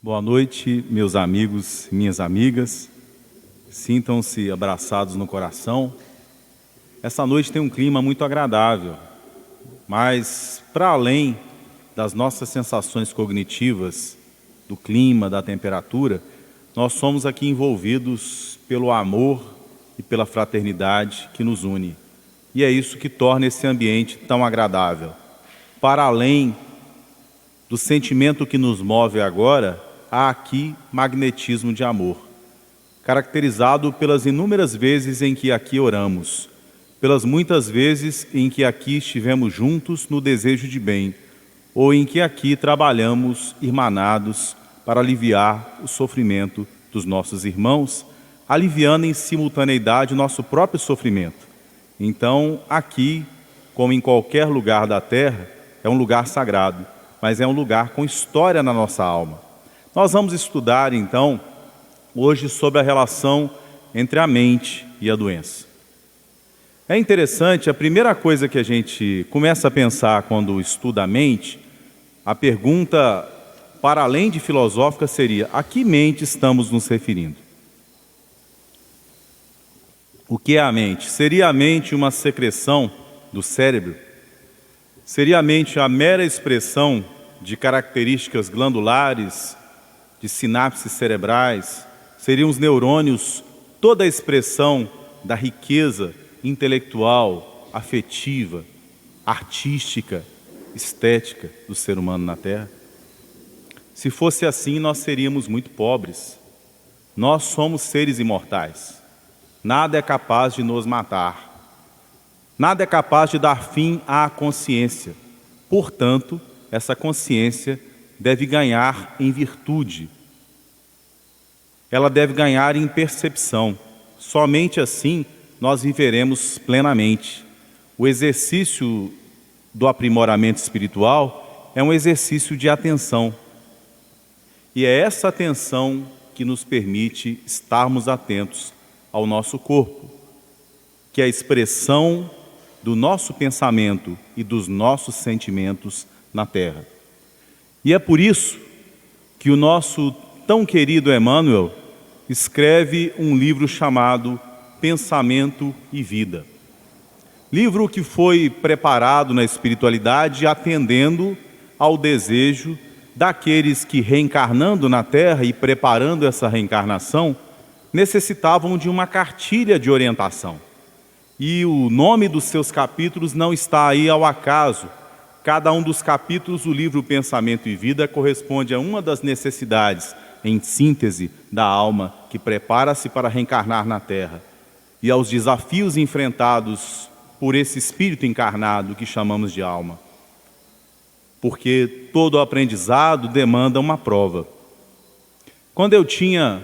Boa noite, meus amigos e minhas amigas. Sintam-se abraçados no coração. Essa noite tem um clima muito agradável, mas para além das nossas sensações cognitivas, do clima, da temperatura, nós somos aqui envolvidos pelo amor e pela fraternidade que nos une. E é isso que torna esse ambiente tão agradável. Para além do sentimento que nos move agora, há aqui magnetismo de amor, caracterizado pelas inúmeras vezes em que aqui oramos, pelas muitas vezes em que aqui estivemos juntos no desejo de bem, ou em que aqui trabalhamos irmanados para aliviar o sofrimento dos nossos irmãos, aliviando em simultaneidade o nosso próprio sofrimento. Então, aqui, como em qualquer lugar da terra, é um lugar sagrado, mas é um lugar com história na nossa alma. Nós vamos estudar, então, hoje sobre a relação entre a mente e a doença. É interessante, a primeira coisa que a gente começa a pensar quando estuda a mente, a pergunta, para além de filosófica, seria: a que mente estamos nos referindo? O que é a mente? Seria a mente uma secreção do cérebro? Seria a mente a mera expressão de características glandulares, de sinapses cerebrais? Seriam os neurônios toda a expressão da riqueza intelectual, afetiva, artística, estética do ser humano na Terra? Se fosse assim, nós seríamos muito pobres. Nós somos seres imortais. Nada é capaz de nos matar. Nada é capaz de dar fim à consciência. Portanto, essa consciência deve ganhar em virtude. Ela deve ganhar em percepção. Somente assim nós viveremos plenamente. O exercício do aprimoramento espiritual é um exercício de atenção. E é essa atenção que nos permite estarmos atentos ao nosso corpo, que é a expressão do nosso pensamento e dos nossos sentimentos na Terra. E é por isso que o nosso tão querido Emmanuel escreve um livro chamado Pensamento e Vida. Livro que foi preparado na espiritualidade atendendo ao desejo daqueles que, reencarnando na Terra e preparando essa reencarnação, necessitavam de uma cartilha de orientação. E o nome dos seus capítulos não está aí ao acaso. Cada um dos capítulos do livro Pensamento e Vida corresponde a uma das necessidades, em síntese, da alma que prepara-se para reencarnar na Terra, e aos desafios enfrentados por esse espírito encarnado que chamamos de alma. Porque todo aprendizado demanda uma prova. Quando eu tinha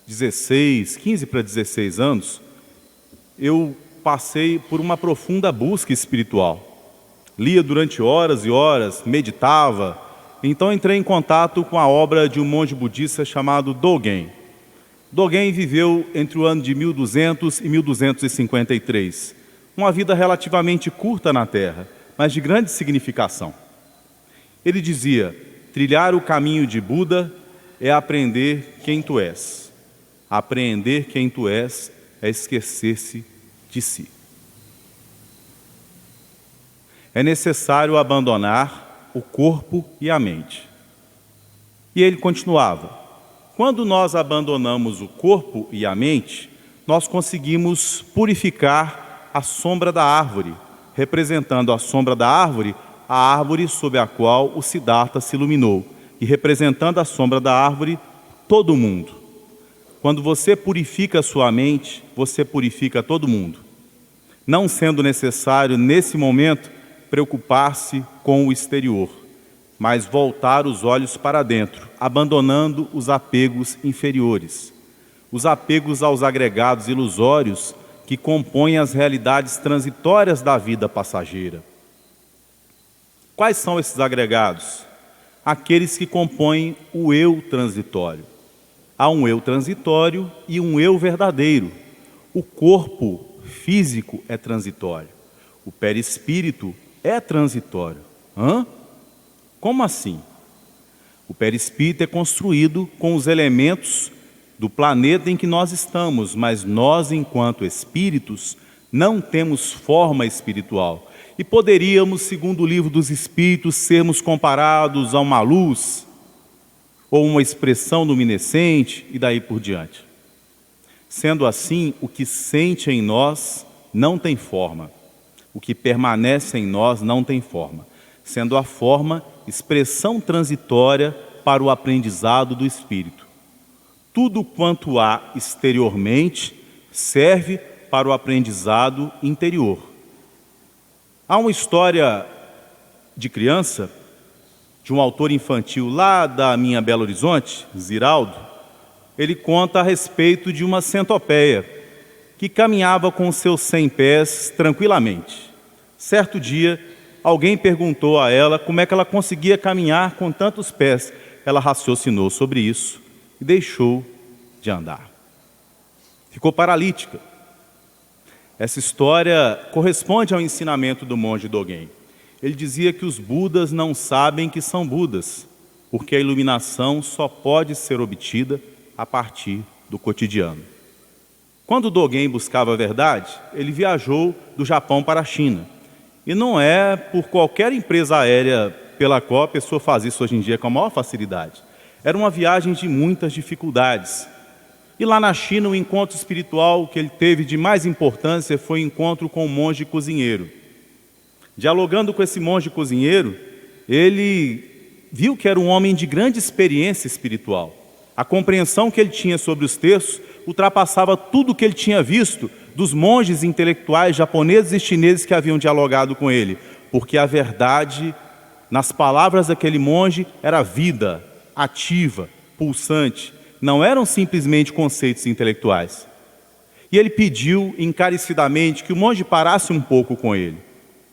15 para 16 anos, eu passei por uma profunda busca espiritual. Lia durante horas e horas, meditava. Então entrei em contato com a obra de um monge budista chamado Dogen. Dogen viveu entre o ano de 1200 e 1253. Uma vida relativamente curta na Terra, mas de grande significação. Ele dizia: trilhar o caminho de Buda é aprender quem tu és. Apreender quem tu és é esquecer-se de si. É necessário abandonar o corpo e a mente. E ele continuava: quando nós abandonamos o corpo e a mente, nós conseguimos purificar a sombra da árvore, representando a sombra da árvore, a árvore sob a qual o Siddhartha se iluminou, e representando a sombra da árvore, todo mundo. Quando você purifica a sua mente, você purifica todo mundo. Não sendo necessário, nesse momento, preocupar-se com o exterior, mas voltar os olhos para dentro, abandonando os apegos inferiores, os apegos aos agregados ilusórios que compõem as realidades transitórias da vida passageira. Quais são esses agregados? Aqueles que compõem o eu transitório. Há um eu transitório e um eu verdadeiro. O corpo físico é transitório. O perispírito é transitório. Como assim? O perispírito é construído com os elementos do planeta em que nós estamos, mas nós, enquanto espíritos, não temos forma espiritual. E poderíamos, segundo o livro dos Espíritos, sermos comparados a uma luz ou uma expressão luminescente e daí por diante. Sendo assim, o que sente em nós não tem forma. O que permanece em nós não tem forma, sendo a forma expressão transitória para o aprendizado do Espírito. Tudo quanto há exteriormente serve para o aprendizado interior. Há uma história de criança, de um autor infantil lá da minha Belo Horizonte, Ziraldo. Ele conta a respeito de uma centopeia que caminhava com seus 100 pés tranquilamente. Certo dia, alguém perguntou a ela como é que ela conseguia caminhar com tantos pés. Ela raciocinou sobre isso e deixou de andar. Ficou paralítica. Essa história corresponde ao ensinamento do monge Dogen. Ele dizia que os Budas não sabem que são Budas, porque a iluminação só pode ser obtida a partir do cotidiano. Quando Dogen buscava a verdade, ele viajou do Japão para a China. E não é por qualquer empresa aérea pela qual a pessoa faz isso hoje em dia com a maior facilidade. Era uma viagem de muitas dificuldades. E lá na China, o encontro espiritual que ele teve de mais importância foi o encontro com um monge cozinheiro. Dialogando com esse monge cozinheiro, ele viu que era um homem de grande experiência espiritual. A compreensão que ele tinha sobre os textos ultrapassava tudo o que ele tinha visto dos monges intelectuais japoneses e chineses que haviam dialogado com ele, porque a verdade, nas palavras daquele monge, era vida, ativa, pulsante. Não eram simplesmente conceitos intelectuais. E ele pediu encarecidamente que o monge parasse um pouco com ele,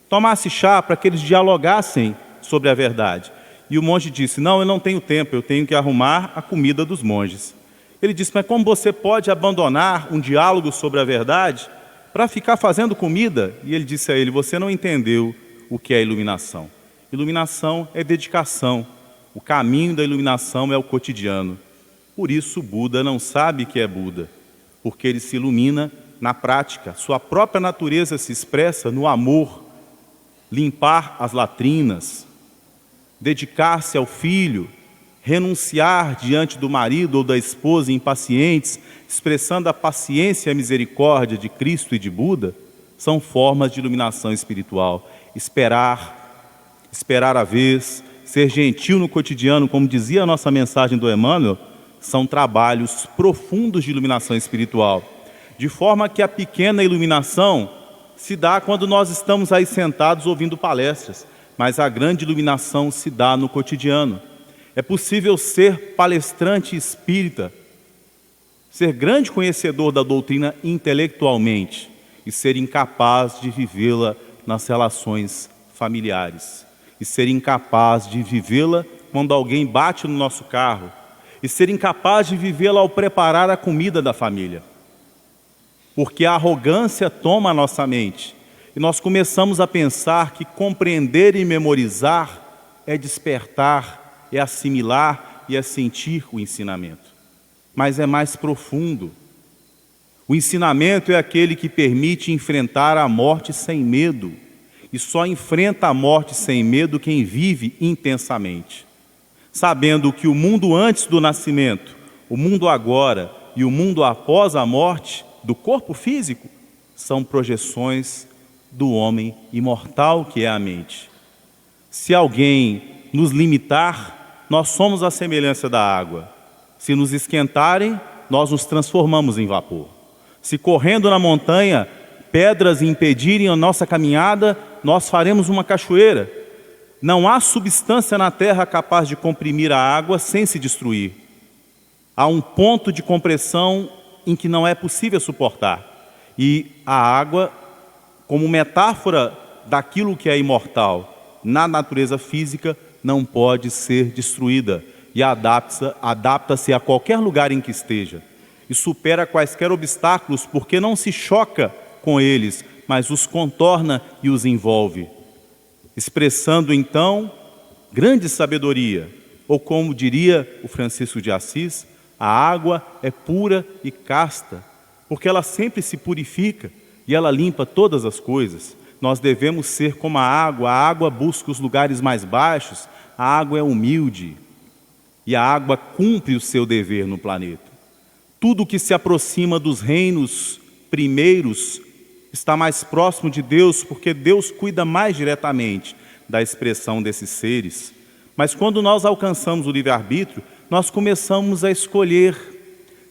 tomasse chá para que eles dialogassem sobre a verdade. E o monge disse: não, eu não tenho tempo, eu tenho que arrumar a comida dos monges. Ele disse: mas como você pode abandonar um diálogo sobre a verdade para ficar fazendo comida? E ele disse a ele: você não entendeu o que é iluminação. Iluminação é dedicação. O caminho da iluminação é o cotidiano. Por isso o Buda não sabe que é Buda, porque ele se ilumina na prática. Sua própria natureza se expressa no amor, limpar as latrinas, dedicar-se ao filho, renunciar diante do marido ou da esposa impacientes, expressando a paciência e a misericórdia de Cristo e de Buda, são formas de iluminação espiritual. Esperar a vez, ser gentil no cotidiano, como dizia a nossa mensagem do Emmanuel, são trabalhos profundos de iluminação espiritual. De forma que a pequena iluminação se dá quando nós estamos aí sentados ouvindo palestras, mas a grande iluminação se dá no cotidiano. É possível ser palestrante espírita, ser grande conhecedor da doutrina intelectualmente e ser incapaz de vivê-la nas relações familiares, e ser incapaz de vivê-la quando alguém bate no nosso carro, e ser incapaz de vivê-la ao preparar a comida da família. Porque a arrogância toma a nossa mente e nós começamos a pensar que compreender e memorizar é despertar, é assimilar e é sentir o ensinamento. Mas é mais profundo. O ensinamento é aquele que permite enfrentar a morte sem medo. E só enfrenta a morte sem medo quem vive intensamente, sabendo que o mundo antes do nascimento, o mundo agora e o mundo após a morte do corpo físico são projeções do homem imortal que é a mente. Se alguém nos limitar, nós somos a semelhança da água. Se nos esquentarem, nós nos transformamos em vapor. Se correndo na montanha, pedras impedirem a nossa caminhada, nós faremos uma cachoeira. Não há substância na terra capaz de comprimir a água sem se destruir. Há um ponto de compressão em que não é possível suportar. E a água, como metáfora daquilo que é imortal na natureza física, não pode ser destruída e adapta-se a qualquer lugar em que esteja. E supera quaisquer obstáculos porque não se choca com eles, mas os contorna e os envolve. Expressando então grande sabedoria, ou como diria o Francisco de Assis, a água é pura e casta, porque ela sempre se purifica e ela limpa todas as coisas. Nós devemos ser como a água busca os lugares mais baixos, a água é humilde e a água cumpre o seu dever no planeta. Tudo que se aproxima dos reinos primeiros está mais próximo de Deus, porque Deus cuida mais diretamente da expressão desses seres. Mas quando nós alcançamos o livre-arbítrio, nós começamos a escolher.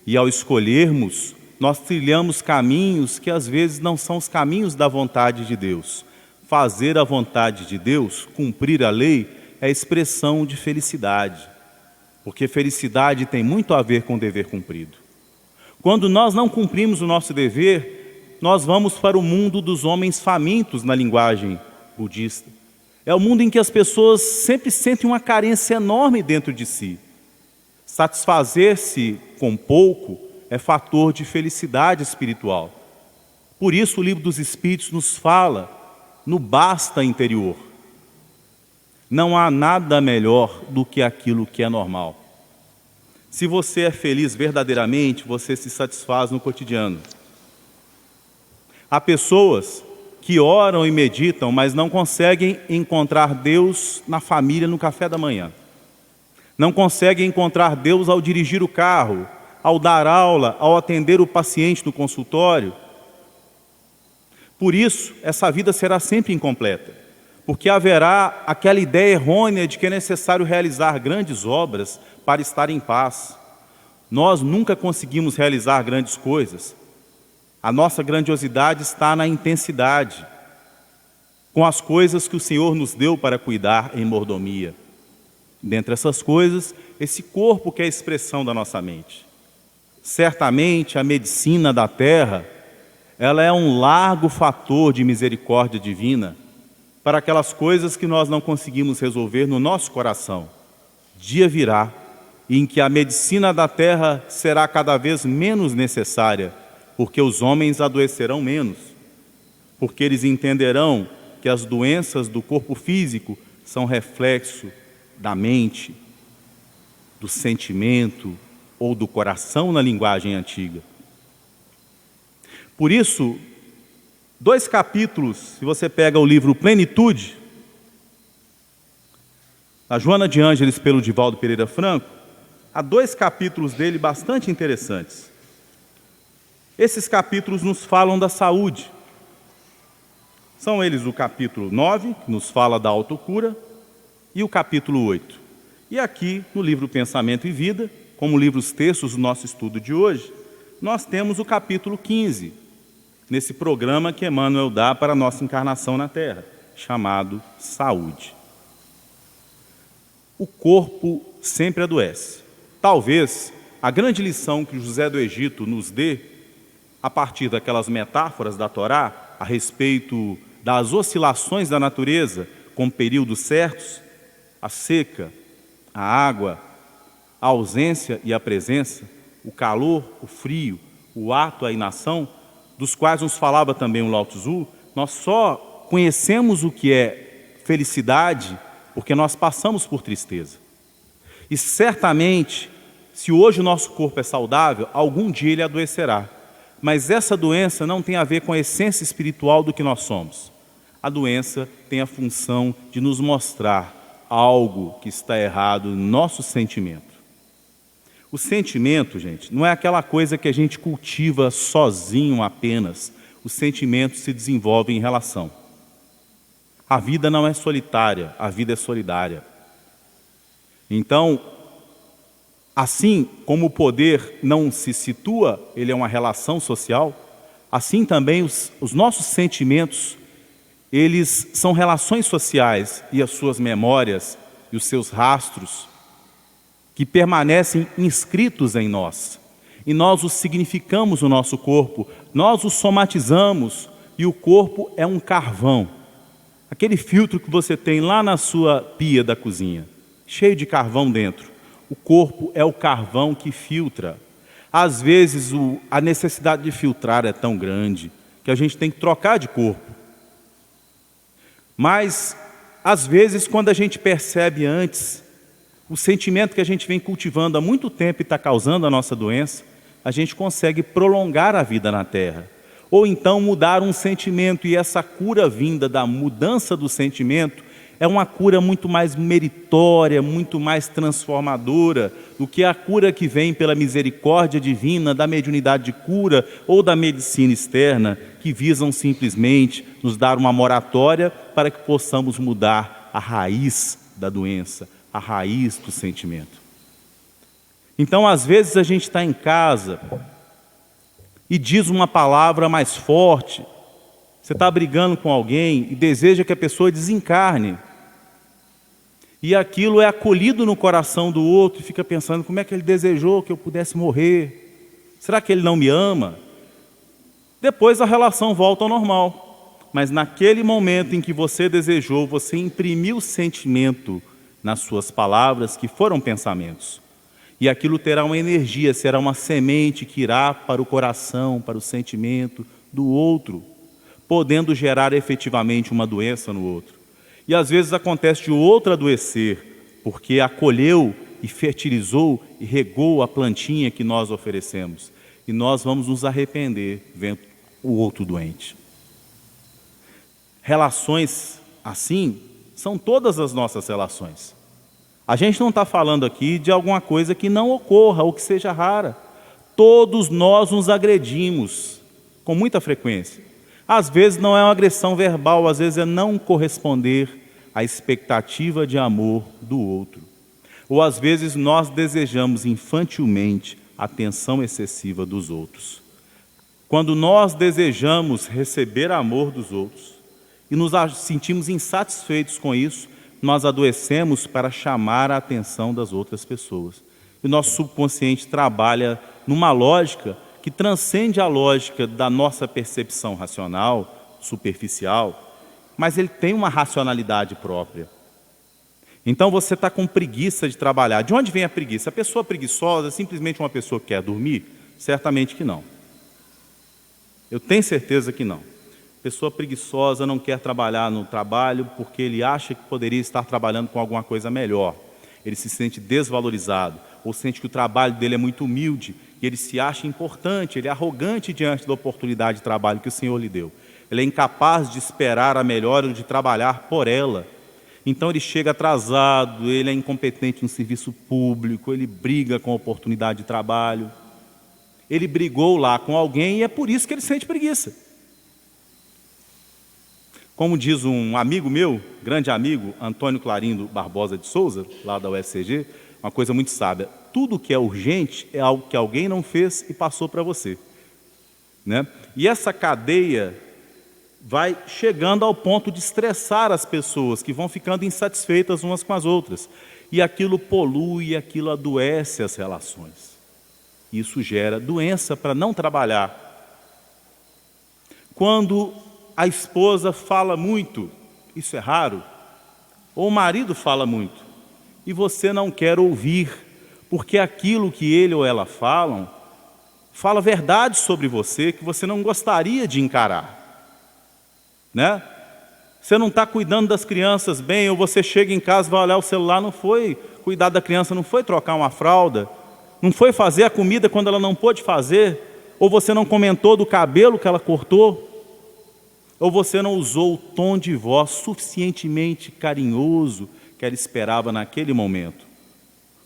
E ao escolhermos, nós trilhamos caminhos que às vezes não são os caminhos da vontade de Deus. Fazer a vontade de Deus, cumprir a lei, é expressão de felicidade. Porque felicidade tem muito a ver com o dever cumprido. Quando nós não cumprimos o nosso dever, nós vamos para o mundo dos homens famintos, na linguagem budista. É o mundo em que as pessoas sempre sentem uma carência enorme dentro de si. Satisfazer-se com pouco é fator de felicidade espiritual. Por isso o Livro dos Espíritos nos fala no basta interior. Não há nada melhor do que aquilo que é normal. Se você é feliz verdadeiramente, você se satisfaz no cotidiano. Há pessoas que oram e meditam, mas não conseguem encontrar Deus na família no café da manhã. Não conseguem encontrar Deus ao dirigir o carro, ao dar aula, ao atender o paciente no consultório. Por isso, essa vida será sempre incompleta, porque haverá aquela ideia errônea de que é necessário realizar grandes obras para estar em paz. Nós nunca conseguimos realizar grandes coisas. A nossa grandiosidade está na intensidade, com as coisas que o Senhor nos deu para cuidar em mordomia. Dentre essas coisas, esse corpo que é a expressão da nossa mente. Certamente a medicina da terra, ela é um largo fator de misericórdia divina para aquelas coisas que nós não conseguimos resolver no nosso coração. Dia virá em que a medicina da terra será cada vez menos necessária, porque os homens adoecerão menos, porque eles entenderão que as doenças do corpo físico são reflexo da mente, do sentimento ou do coração na linguagem antiga. Por isso, 2 capítulos, se você pega o livro Plenitude, da Joana de Ângeles pelo Divaldo Pereira Franco, há 2 capítulos dele bastante interessantes. Esses capítulos nos falam da saúde. São eles o capítulo 9, que nos fala da autocura, e o capítulo 8. E aqui, no livro Pensamento e Vida, como livros textos do nosso estudo de hoje, nós temos o capítulo 15, nesse programa que Emmanuel dá para a nossa encarnação na Terra, chamado Saúde. O corpo sempre adoece. Talvez a grande lição que José do Egito nos dê, a partir daquelas metáforas da Torá, a respeito das oscilações da natureza com períodos certos, a seca, a água, a ausência e a presença, o calor, o frio, o ato, a inação, dos quais nos falava também o Lao Tzu, nós só conhecemos o que é felicidade porque nós passamos por tristeza. E certamente, se hoje o nosso corpo é saudável, algum dia ele adoecerá. Mas essa doença não tem a ver com a essência espiritual do que nós somos. A doença tem a função de nos mostrar algo que está errado no nosso sentimento. O sentimento, gente, não é aquela coisa que a gente cultiva sozinho apenas. O sentimento se desenvolve em relação. A vida não é solitária, a vida é solidária. Então, assim como o poder não se situa, ele é uma relação social, assim também os nossos sentimentos, eles são relações sociais, e as suas memórias e os seus rastros que permanecem inscritos em nós. E nós os significamos no nosso corpo, nós os somatizamos, e o corpo é um carvão. Aquele filtro que você tem lá na sua pia da cozinha, cheio de carvão dentro. O corpo é o carvão que filtra. Às vezes a necessidade de filtrar é tão grande que a gente tem que trocar de corpo. Mas, às vezes, quando a gente percebe antes, o sentimento que a gente vem cultivando há muito tempo e está causando a nossa doença, a gente consegue prolongar a vida na Terra. Ou então mudar um sentimento, e essa cura vinda da mudança do sentimento é uma cura muito mais meritória, muito mais transformadora do que a cura que vem pela misericórdia divina, da mediunidade de cura ou da medicina externa, que visam simplesmente nos dar uma moratória para que possamos mudar a raiz da doença, a raiz do sentimento. Então, às vezes a gente está em casa e diz uma palavra mais forte, você está brigando com alguém e deseja que a pessoa desencarne. E aquilo é acolhido no coração do outro e fica pensando, como é que ele desejou que eu pudesse morrer? Será que ele não me ama? Depois a relação volta ao normal. Mas naquele momento em que você desejou, você imprimiu sentimento nas suas palavras, que foram pensamentos. E aquilo terá uma energia, será uma semente que irá para o coração, para o sentimento do outro, podendo gerar efetivamente uma doença no outro. E às vezes acontece de o outro adoecer, porque acolheu e fertilizou e regou a plantinha que nós oferecemos. E nós vamos nos arrepender vendo o outro doente. Relações assim são todas as nossas relações. A gente não está falando aqui de alguma coisa que não ocorra ou que seja rara. Todos nós nos agredimos com muita frequência. Às vezes não é uma agressão verbal, às vezes é não corresponder à expectativa de amor do outro. Ou às vezes nós desejamos infantilmente a atenção excessiva dos outros. Quando nós desejamos receber amor dos outros e nos sentimos insatisfeitos com isso, nós adoecemos para chamar a atenção das outras pessoas. E o nosso subconsciente trabalha numa lógica que transcende a lógica da nossa percepção racional, superficial, mas ele tem uma racionalidade própria. Então você está com preguiça de trabalhar. De onde vem a preguiça? A pessoa preguiçosa é simplesmente uma pessoa que quer dormir? Certamente que não. Eu tenho certeza que não. Pessoa preguiçosa não quer trabalhar no trabalho porque ele acha que poderia estar trabalhando com alguma coisa melhor. Ele se sente desvalorizado, ou sente que o trabalho dele é muito humilde, e ele se acha importante, ele é arrogante diante da oportunidade de trabalho que o Senhor lhe deu. Ele é incapaz de esperar a melhora ou de trabalhar por ela. Então ele chega atrasado, ele é incompetente no serviço público, ele briga com a oportunidade de trabalho. Ele brigou lá com alguém e é por isso que ele sente preguiça. Como diz um amigo meu, grande amigo, Antônio Clarindo Barbosa de Souza, lá da UFCG, uma coisa muito sábia: tudo que é urgente é algo que alguém não fez e passou para você. Né? E essa cadeia vai chegando ao ponto de estressar as pessoas, que vão ficando insatisfeitas umas com as outras. E aquilo polui, aquilo adoece as relações. Isso gera doença para não trabalhar. Quando a esposa fala muito, isso é raro, ou o marido fala muito, e você não quer ouvir, porque aquilo que ele ou ela falam, fala verdade sobre você que você não gostaria de encarar. Né? Você não está cuidando das crianças bem, ou você chega em casa e vai olhar o celular, não foi cuidar da criança, não foi trocar uma fralda, não foi fazer a comida quando ela não pôde fazer, ou você não comentou do cabelo que ela cortou, ou você não usou o tom de voz suficientemente carinhoso que ela esperava naquele momento.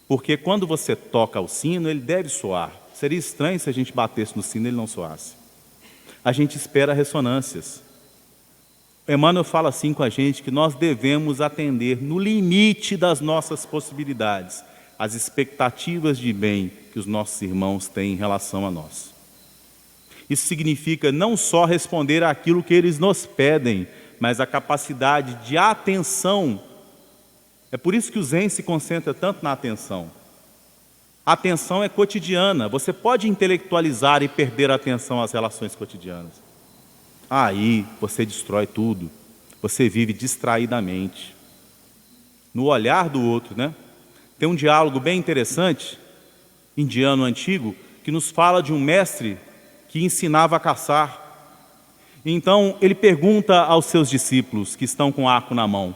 Porque quando você toca o sino, ele deve soar. Seria estranho se a gente batesse no sino e ele não soasse. A gente espera ressonâncias. Emmanuel fala assim com a gente, que nós devemos atender no limite das nossas possibilidades as expectativas de bem que os nossos irmãos têm em relação a nós. Isso significa não só responder àquilo que eles nos pedem, mas a capacidade de atenção. É por isso que o Zen se concentra tanto na atenção. A atenção é cotidiana. Você pode intelectualizar e perder a atenção às relações cotidianas. Aí você destrói tudo. Você vive distraidamente. No olhar do outro, né? Tem um diálogo bem interessante, indiano antigo, que nos fala de um mestre que ensinava a caçar. Então ele pergunta aos seus discípulos que estão com arco na mão: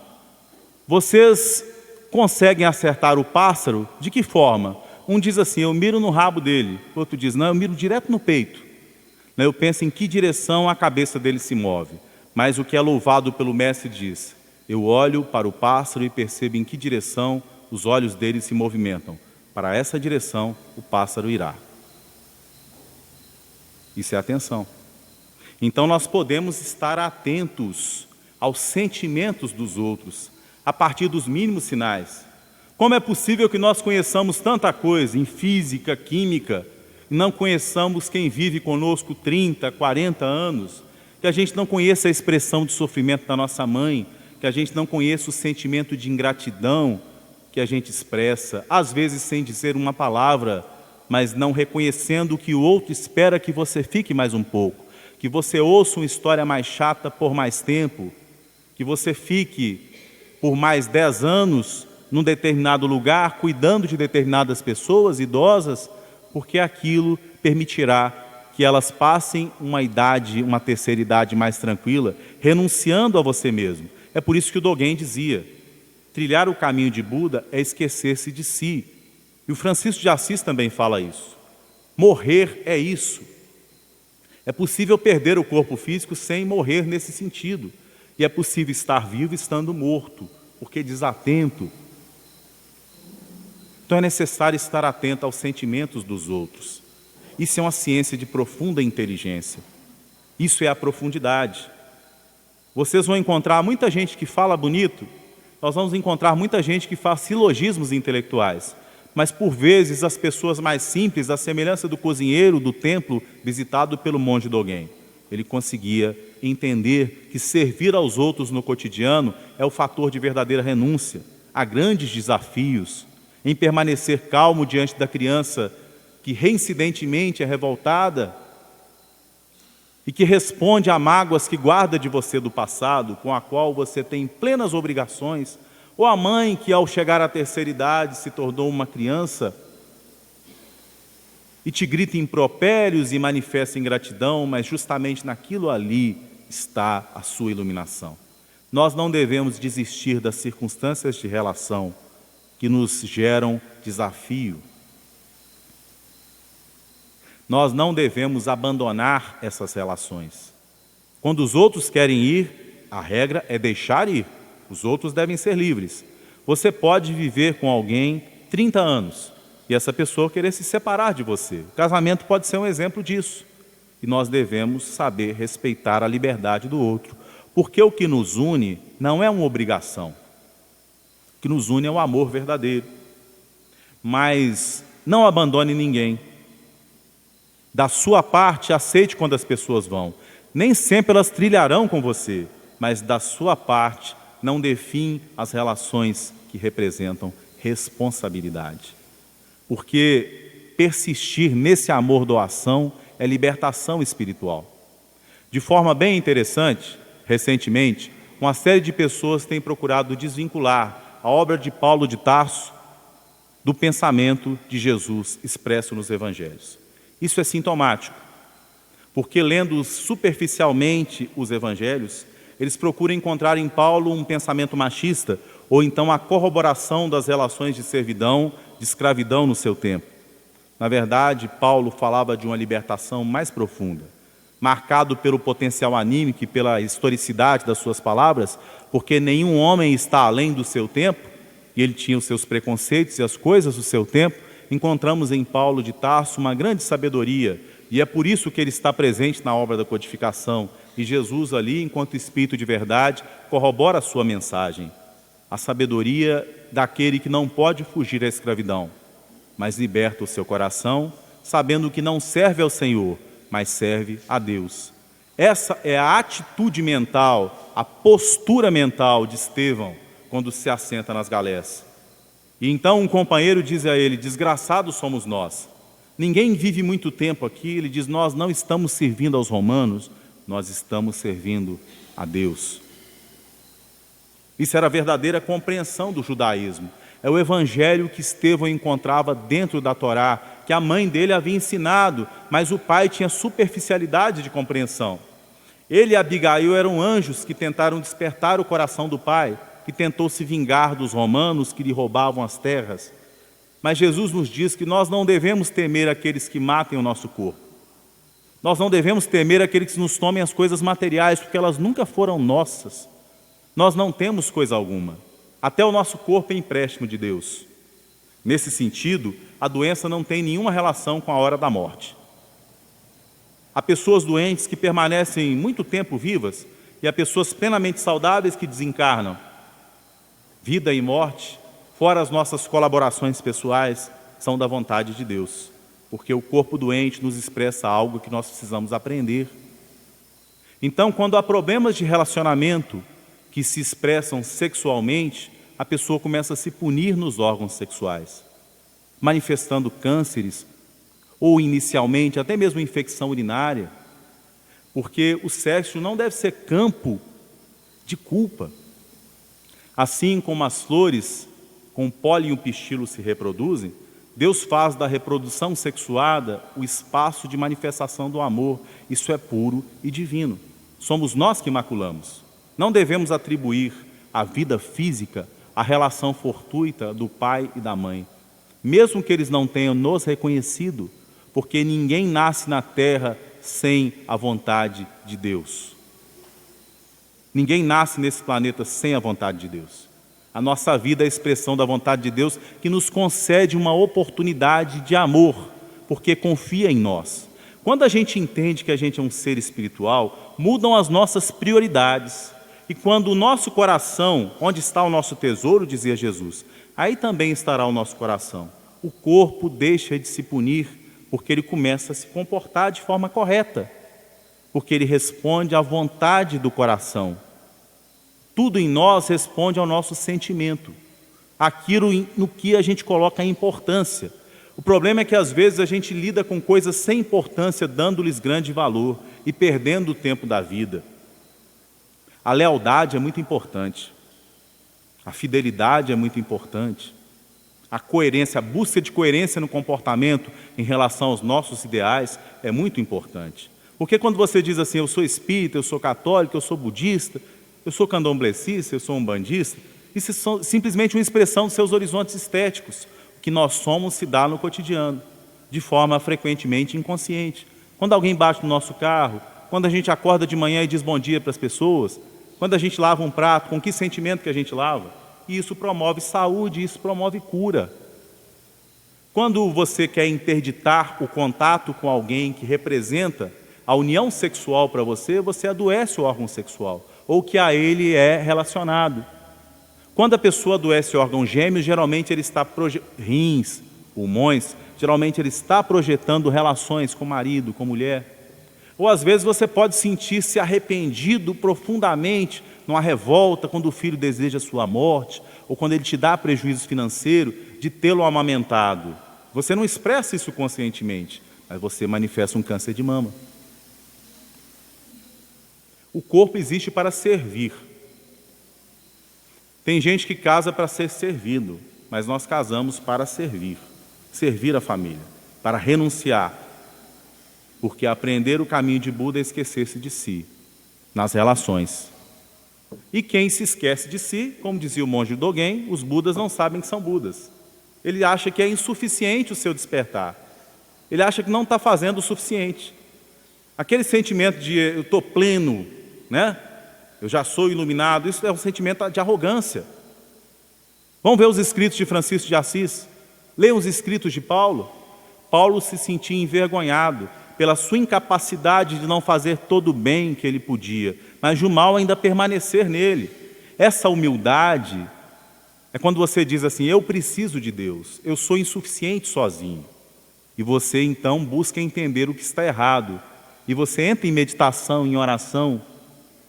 vocês conseguem acertar o pássaro de que forma? Um diz assim, eu miro no rabo dele. O outro diz, não, eu miro direto no peito. Eu penso em que direção a cabeça dele se move. Mas o que é louvado pelo mestre diz, eu olho para o pássaro e percebo em que direção os olhos dele se movimentam. Para essa direção o pássaro irá. Isso é atenção. Então nós podemos estar atentos aos sentimentos dos outros, a partir dos mínimos sinais. Como é possível que nós conheçamos tanta coisa em física, química, e não conheçamos quem vive conosco 30, 40 anos, que a gente não conheça a expressão de sofrimento da nossa mãe, que a gente não conheça o sentimento de ingratidão que a gente expressa, às vezes sem dizer uma palavra, mas não reconhecendo que o outro espera que você fique mais um pouco, que você ouça uma história mais chata por mais tempo, que você fique por mais 10 anos num determinado lugar, cuidando de determinadas pessoas idosas, porque aquilo permitirá que elas passem uma idade, uma terceira idade mais tranquila, renunciando a você mesmo. É por isso que o Dogen dizia, trilhar o caminho de Buda é esquecer-se de si. E o Francisco de Assis também fala isso. Morrer é isso. É possível perder o corpo físico sem morrer nesse sentido. E é possível estar vivo estando morto, porque desatento. Então é necessário estar atento aos sentimentos dos outros. Isso é uma ciência de profunda inteligência. Isso é a profundidade. Vocês vão encontrar muita gente que fala bonito, nós vamos encontrar muita gente que faz silogismos intelectuais, mas por vezes as pessoas mais simples, a semelhança do cozinheiro do templo visitado pelo monge Dogen, ele conseguia entender que servir aos outros no cotidiano é o fator de verdadeira renúncia. Há grandes desafios em permanecer calmo diante da criança que reincidentemente é revoltada e que responde a mágoas que guarda de você do passado, com a qual você tem plenas obrigações, ou a mãe que ao chegar à terceira idade se tornou uma criança e te grita impropérios e manifesta ingratidão, mas justamente naquilo ali está a sua iluminação. Nós não devemos desistir das circunstâncias de relação que nos geram desafio. Nós não devemos abandonar essas relações. Quando os outros querem ir, a regra é deixar ir. Os outros devem ser livres. Você pode viver com alguém 30 anos e essa pessoa querer se separar de você. O casamento pode ser um exemplo disso. E nós devemos saber respeitar a liberdade do outro. Porque o que nos une não é uma obrigação. O que nos une é o amor verdadeiro. Mas não abandone ninguém. Da sua parte, aceite quando as pessoas vão. Nem sempre elas trilharão com você, mas da sua parte, não dê fim às relações que representam responsabilidade. Porque persistir nesse amor-doação é libertação espiritual. De forma bem interessante, recentemente, uma série de pessoas tem procurado desvincular a obra de Paulo de Tarso do pensamento de Jesus expresso nos Evangelhos. Isso é sintomático, porque lendo superficialmente os Evangelhos, eles procuram encontrar em Paulo um pensamento machista, ou então a corroboração das relações de servidão, de escravidão no seu tempo. Na verdade, Paulo falava de uma libertação mais profunda, marcado pelo potencial anímico e pela historicidade das suas palavras, porque nenhum homem está além do seu tempo, e ele tinha os seus preconceitos e as coisas do seu tempo. Encontramos em Paulo de Tarso uma grande sabedoria, e é por isso que ele está presente na obra da codificação, e Jesus ali, enquanto Espírito de verdade, corrobora a sua mensagem. A sabedoria daquele que não pode fugir à escravidão, mas liberta o seu coração, sabendo que não serve ao Senhor, mas serve a Deus. Essa é a atitude mental, a postura mental de Estevão, quando se assenta nas galés. E então um companheiro diz a ele, desgraçados somos nós. Ninguém vive muito tempo aqui. Ele diz, nós não estamos servindo aos romanos, nós estamos servindo a Deus. Isso era a verdadeira compreensão do judaísmo. É o evangelho que Estevão encontrava dentro da Torá, que a mãe dele havia ensinado, mas o pai tinha superficialidade de compreensão. Ele e Abigail eram anjos que tentaram despertar o coração do pai, que tentou se vingar dos romanos que lhe roubavam as terras. Mas Jesus nos diz que nós não devemos temer aqueles que matem o nosso corpo. Nós não devemos temer aqueles que nos tomem as coisas materiais, porque elas nunca foram nossas. Nós não temos coisa alguma. Até o nosso corpo é empréstimo de Deus. Nesse sentido, a doença não tem nenhuma relação com a hora da morte. Há pessoas doentes que permanecem muito tempo vivas e há pessoas plenamente saudáveis que desencarnam. Vida e morte, fora as nossas colaborações pessoais, são da vontade de Deus, porque o corpo doente nos expressa algo que nós precisamos aprender. Então, quando há problemas de relacionamento que se expressam sexualmente, a pessoa começa a se punir nos órgãos sexuais, manifestando cânceres, ou inicialmente até mesmo infecção urinária, porque o sexo não deve ser campo de culpa. Assim como as flores com pólen e o pistilo se reproduzem, Deus faz da reprodução sexuada o espaço de manifestação do amor. Isso é puro e divino. Somos nós que maculamos. Não devemos atribuir à vida física a relação fortuita do pai e da mãe, mesmo que eles não tenham nos reconhecido, porque ninguém nasce na terra sem a vontade de Deus. Ninguém nasce nesse planeta sem a vontade de Deus. A nossa vida é a expressão da vontade de Deus, que nos concede uma oportunidade de amor, porque confia em nós. Quando a gente entende que a gente é um ser espiritual, mudam as nossas prioridades. E quando o nosso coração, onde está o nosso tesouro, dizia Jesus, aí também estará o nosso coração. O corpo deixa de se punir, porque ele começa a se comportar de forma correta, porque ele responde à vontade do coração. Tudo em nós responde ao nosso sentimento, aquilo no que a gente coloca a importância. O problema é que às vezes a gente lida com coisas sem importância, dando-lhes grande valor e perdendo o tempo da vida. A lealdade é muito importante, a fidelidade é muito importante, a coerência, a busca de coerência no comportamento em relação aos nossos ideais é muito importante. Porque quando você diz assim, eu sou espírita, eu sou católico, eu sou budista, eu sou candomblessista, eu sou umbandista, isso é simplesmente uma expressão dos seus horizontes estéticos. O que nós somos se dá no cotidiano, de forma frequentemente inconsciente. Quando alguém bate no nosso carro, quando a gente acorda de manhã e diz bom dia para as pessoas, quando a gente lava um prato, com que sentimento que a gente lava? E isso promove saúde, isso promove cura. Quando você quer interditar o contato com alguém que representa a união sexual para você, você adoece o órgão sexual, ou que a ele é relacionado. Quando a pessoa adoece órgãos gêmeos, geralmente ele está rins, pulmões, geralmente ele está projetando relações com o marido, com a mulher. Ou às vezes você pode sentir-se arrependido profundamente numa revolta quando o filho deseja a sua morte, ou quando ele te dá prejuízo financeiro de tê-lo amamentado. Você não expressa isso conscientemente, mas você manifesta um câncer de mama. O corpo existe para servir. Tem gente que casa para ser servido, mas nós casamos para servir. Servir a família, para renunciar. Porque aprender o caminho de Buda é esquecer-se de si, nas relações. E quem se esquece de si, como dizia o monge Dogen, os Budas não sabem que são Budas. Ele acha que é insuficiente o seu despertar. Ele acha que não está fazendo o suficiente. Aquele sentimento de eu estou pleno, né? Eu já sou iluminado, isso é um sentimento de arrogância. Vamos ver os escritos de Francisco de Assis. Leiam os escritos de Paulo. Paulo se sentia envergonhado pela sua incapacidade de não fazer todo o bem que ele podia, mas de o mal ainda permanecer nele. Essa humildade é quando você diz assim, eu preciso de Deus, eu sou insuficiente sozinho. E você então busca entender o que está errado. E você entra em meditação, em oração,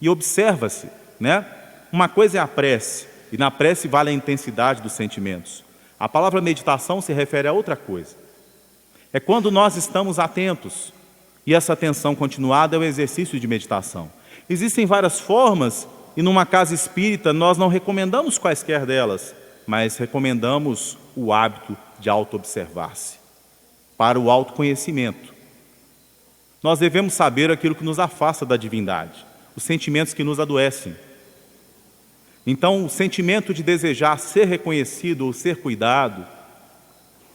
e observa-se, né? Uma coisa é a prece, e na prece vale a intensidade dos sentimentos. A palavra meditação se refere a outra coisa. É quando nós estamos atentos, e essa atenção continuada é o exercício de meditação. Existem várias formas, e numa casa espírita nós não recomendamos quaisquer delas, mas recomendamos o hábito de auto-observar-se, para o autoconhecimento. Nós devemos saber aquilo que nos afasta da divindade, os sentimentos que nos adoecem. Então, o sentimento de desejar ser reconhecido ou ser cuidado,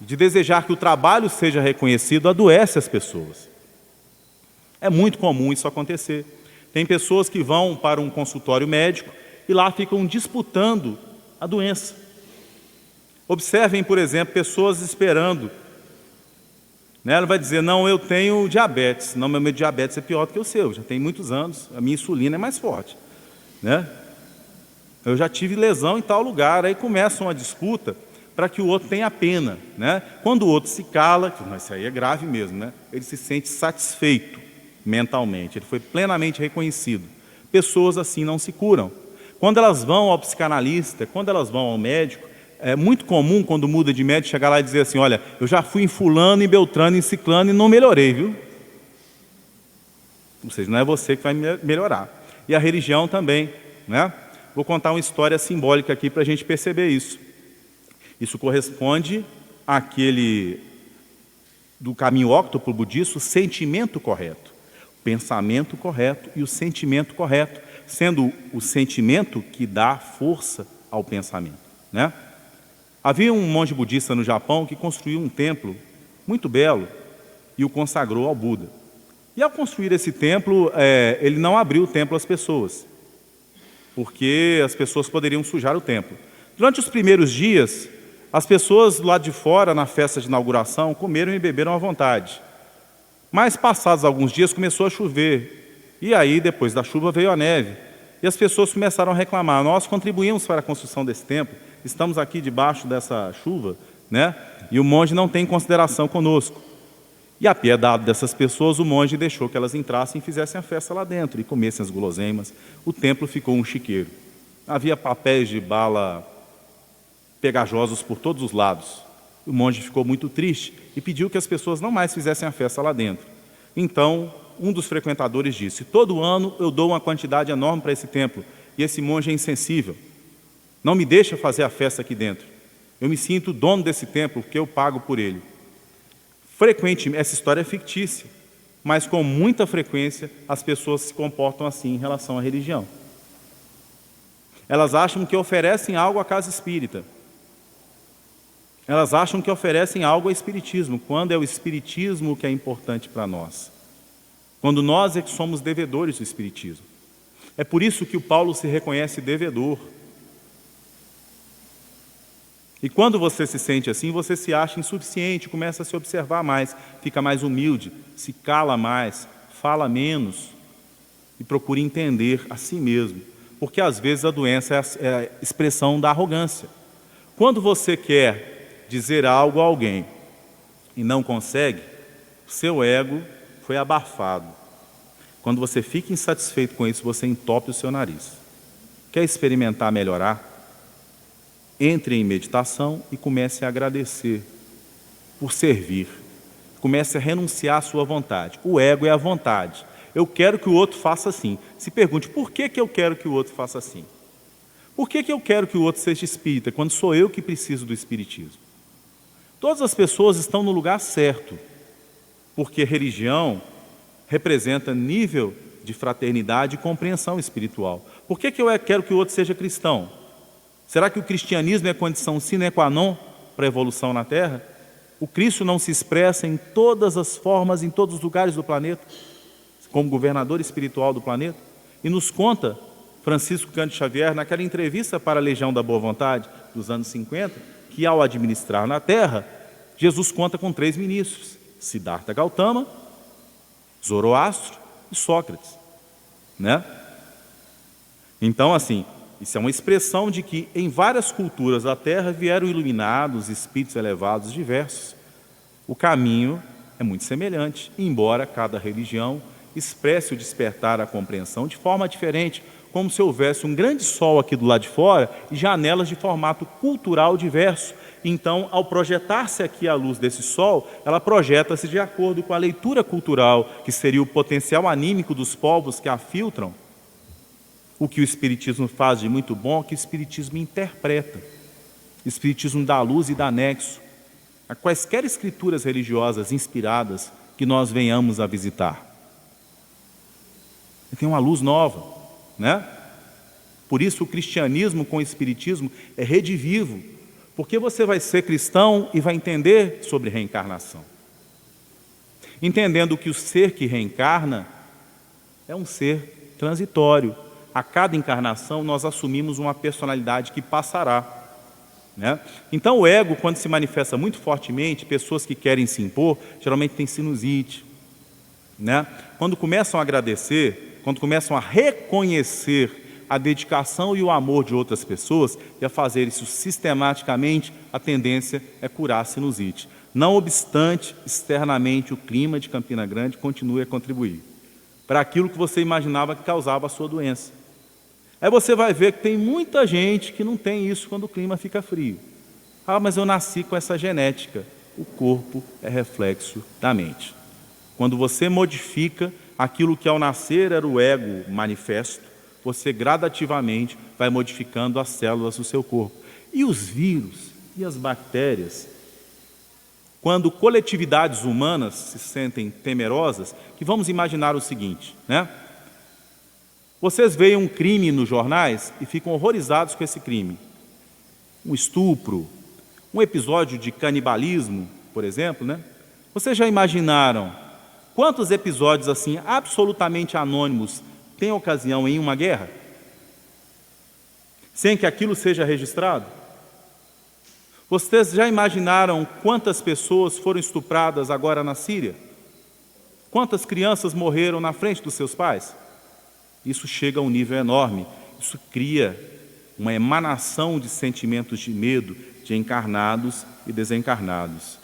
de desejar que o trabalho seja reconhecido, adoece as pessoas. É muito comum isso acontecer. Tem pessoas que vão para um consultório médico e lá ficam disputando a doença. Observem, por exemplo, pessoas esperando. Ela vai dizer, não, eu tenho diabetes. Não, meu diabetes é pior do que o seu, já tem muitos anos, a minha insulina é mais forte. Eu já tive lesão em tal lugar. Aí começa uma disputa para que o outro tenha pena. Quando o outro se cala, mas isso aí é grave mesmo, ele se sente satisfeito mentalmente, ele foi plenamente reconhecido. Pessoas assim não se curam. Quando elas vão ao psicanalista, quando elas vão ao médico, é muito comum, quando muda de médico, chegar lá e dizer assim, olha, eu já fui em fulano, em beltrano, em ciclano e não melhorei, viu? Ou seja, não é você que vai melhorar. E a religião também, Vou contar uma história simbólica aqui para a gente perceber isso. Isso corresponde àquele do caminho óctuplo budista, o sentimento correto, o pensamento correto e o sentimento correto, sendo o sentimento que dá força ao pensamento. Havia um monge budista no Japão que construiu um templo muito belo e o consagrou ao Buda. E ao construir esse templo, ele não abriu o templo às pessoas, porque as pessoas poderiam sujar o templo. Durante os primeiros dias, as pessoas lá de fora, na festa de inauguração, comeram e beberam à vontade. Mas, passados alguns dias, começou a chover. E aí, depois da chuva, veio a neve. E as pessoas começaram a reclamar, nós contribuímos para a construção desse templo, estamos aqui debaixo dessa chuva, e o monge não tem consideração conosco. E apiedado dessas pessoas, o monge deixou que elas entrassem e fizessem a festa lá dentro, e comessem as guloseimas. O templo ficou um chiqueiro. Havia papéis de bala pegajosos por todos os lados. O monge ficou muito triste e pediu que as pessoas não mais fizessem a festa lá dentro. Então, um dos frequentadores disse, todo ano eu dou uma quantidade enorme para esse templo, e esse monge é insensível. Não me deixa fazer a festa aqui dentro. Eu me sinto dono desse templo, porque eu pago por ele. Frequentemente, essa história é fictícia, mas com muita frequência as pessoas se comportam assim em relação à religião. Elas acham que oferecem algo à casa espírita. Elas acham que oferecem algo ao espiritismo, quando é o espiritismo que é importante para nós. Quando nós é que somos devedores do espiritismo. É por isso que o Paulo se reconhece devedor. E quando você se sente assim, você se acha insuficiente, começa a se observar mais, fica mais humilde, se cala mais, fala menos e procura entender a si mesmo. Porque às vezes a doença é a expressão da arrogância. Quando você quer dizer algo a alguém e não consegue, o seu ego foi abafado. Quando você fica insatisfeito com isso, você entope o seu nariz. Quer experimentar melhorar? Entre em meditação e comece a agradecer por servir. Comece a renunciar à sua vontade. O ego é a vontade. Eu quero que o outro faça assim. Se pergunte, por que eu quero que o outro faça assim? Por que eu quero que o outro seja espírita, quando sou eu que preciso do espiritismo? Todas as pessoas estão no lugar certo, porque religião representa nível de fraternidade e compreensão espiritual. Por que eu quero que o outro seja cristão? Será que o cristianismo é condição sine qua non para a evolução na Terra? O Cristo não se expressa em todas as formas, em todos os lugares do planeta, como governador espiritual do planeta? E nos conta Francisco Cândido Xavier, naquela entrevista para a Legião da Boa Vontade, dos anos 50, que ao administrar na Terra, Jesus conta com 3 ministros, Siddhartha Gautama, Zoroastro e Sócrates. Então, assim, isso é uma expressão de que em várias culturas da Terra vieram iluminados, espíritos elevados diversos. O caminho é muito semelhante, embora cada religião expresse o despertar a compreensão de forma diferente, como se houvesse um grande sol aqui do lado de fora e janelas de formato cultural diverso. Então, ao projetar-se aqui a luz desse sol, ela projeta-se de acordo com a leitura cultural, que seria o potencial anímico dos povos que a filtram. O que o Espiritismo faz de muito bom é que o Espiritismo interpreta. O Espiritismo dá luz e dá nexo a quaisquer escrituras religiosas inspiradas que nós venhamos a visitar. Tem uma luz nova, Por isso o cristianismo com o espiritismo é redivivo, porque você vai ser cristão e vai entender sobre reencarnação. Entendendo que o ser que reencarna é um ser transitório. A cada encarnação nós assumimos uma personalidade que passará, né? Então o ego, quando se manifesta muito fortemente, pessoas que querem se impor, geralmente têm sinusite, né? Quando começam a agradecer, quando começam a reconhecer a dedicação e o amor de outras pessoas e a fazer isso sistematicamente, a tendência é curar a sinusite. Não obstante, externamente, o clima de Campina Grande continue a contribuir para aquilo que você imaginava que causava a sua doença. Aí você vai ver que tem muita gente que não tem isso quando o clima fica frio. Ah, mas eu nasci com essa genética. O corpo é reflexo da mente. Quando você modifica aquilo que ao nascer era o ego manifesto, você gradativamente vai modificando as células do seu corpo. E os vírus e as bactérias, quando coletividades humanas se sentem temerosas, que vamos imaginar o seguinte, né? Vocês veem um crime nos jornais e ficam horrorizados com esse crime. Um estupro, um episódio de canibalismo, por exemplo, né? Vocês já imaginaram quantos episódios assim absolutamente anônimos têm ocasião em uma guerra? Sem que aquilo seja registrado? Vocês já imaginaram quantas pessoas foram estupradas agora na Síria? Quantas crianças morreram na frente dos seus pais? Isso chega a um nível enorme. Isso cria uma emanação de sentimentos de medo de encarnados e desencarnados.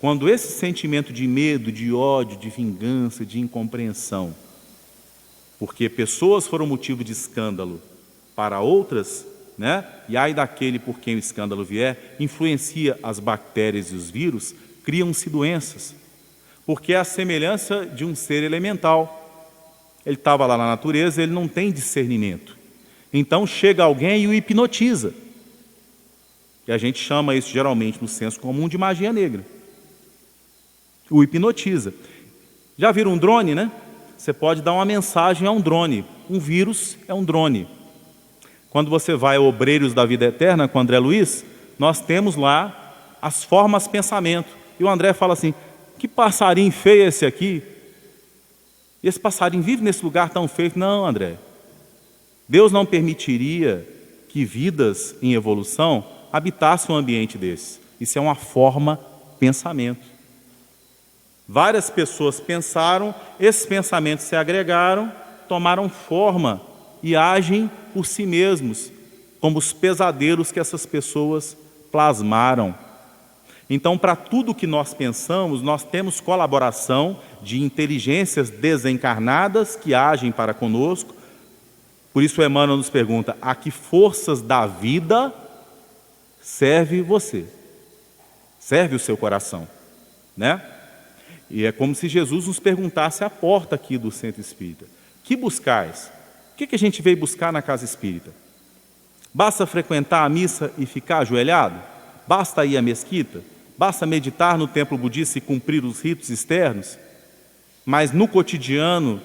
Quando esse sentimento de medo, de ódio, de vingança, de incompreensão, porque pessoas foram motivo de escândalo para outras, né? E ai daquele por quem o escândalo vier, influencia as bactérias e os vírus, criam-se doenças, porque é a semelhança de um ser elemental. Ele estava lá na natureza, ele não tem discernimento. Então chega alguém e o hipnotiza. E a gente chama isso geralmente no senso comum de magia negra. O hipnotiza. Já viram um drone, né? Você pode dar uma mensagem a um drone. Um vírus é um drone. Quando você vai ao Obreiros da Vida Eterna com o André Luiz, nós temos lá as formas pensamento. E o André fala assim, que passarinho feio é esse aqui? E esse passarinho vive nesse lugar tão feio. Não, André. Deus não permitiria que vidas em evolução habitassem um ambiente desse. Isso é uma forma pensamento. Várias pessoas pensaram, esses pensamentos se agregaram, tomaram forma e agem por si mesmos, como os pesadelos que essas pessoas plasmaram. Então, para tudo que nós pensamos, nós temos colaboração de inteligências desencarnadas que agem para conosco. Por isso Emmanuel nos pergunta, a que forças da vida serve você? Serve o seu coração, né? E é como se Jesus nos perguntasse à porta aqui do centro espírita, que buscais? O que a gente veio buscar na casa espírita? Basta frequentar a missa e ficar ajoelhado? Basta ir à mesquita? Basta meditar no templo budista e cumprir os ritos externos? Mas no cotidiano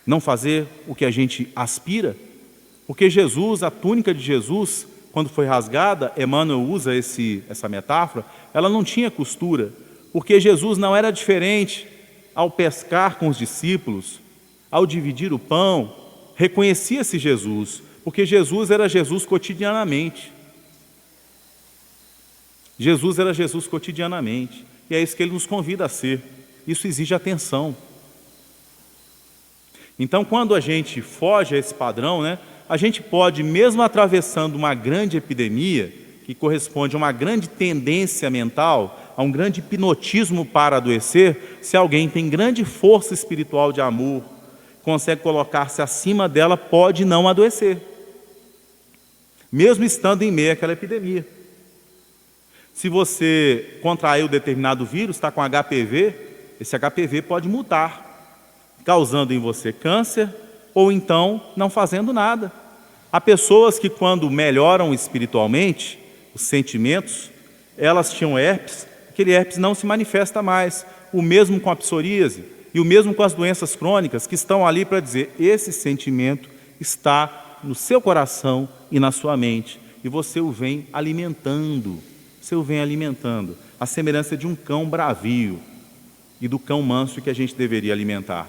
não fazer o que a gente aspira? Porque Jesus, a túnica de Jesus, quando foi rasgada, Emmanuel usa essa metáfora, ela não tinha costura, porque Jesus não era diferente ao pescar com os discípulos, ao dividir o pão, reconhecia-se Jesus, porque Jesus era Jesus cotidianamente. Jesus era Jesus cotidianamente, e é isso que ele nos convida a ser. Isso exige atenção. Então, quando a gente foge a esse padrão, né, a gente pode, mesmo atravessando uma grande epidemia, que corresponde a uma grande tendência mental, a um grande hipnotismo para adoecer, se alguém tem grande força espiritual de amor, consegue colocar-se acima dela, pode não adoecer, mesmo estando em meio àquela epidemia. Se você contraiu determinado vírus, está com HPV, esse HPV pode mutar, causando em você câncer, ou então não fazendo nada. Há pessoas que quando melhoram espiritualmente, os sentimentos, elas tinham herpes, aquele herpes não se manifesta mais. O mesmo com a psoríase, e o mesmo com as doenças crônicas, que estão ali para dizer, esse sentimento está no seu coração e na sua mente, e você o vem alimentando, a semelhança de um cão bravio e do cão manso que a gente deveria alimentar.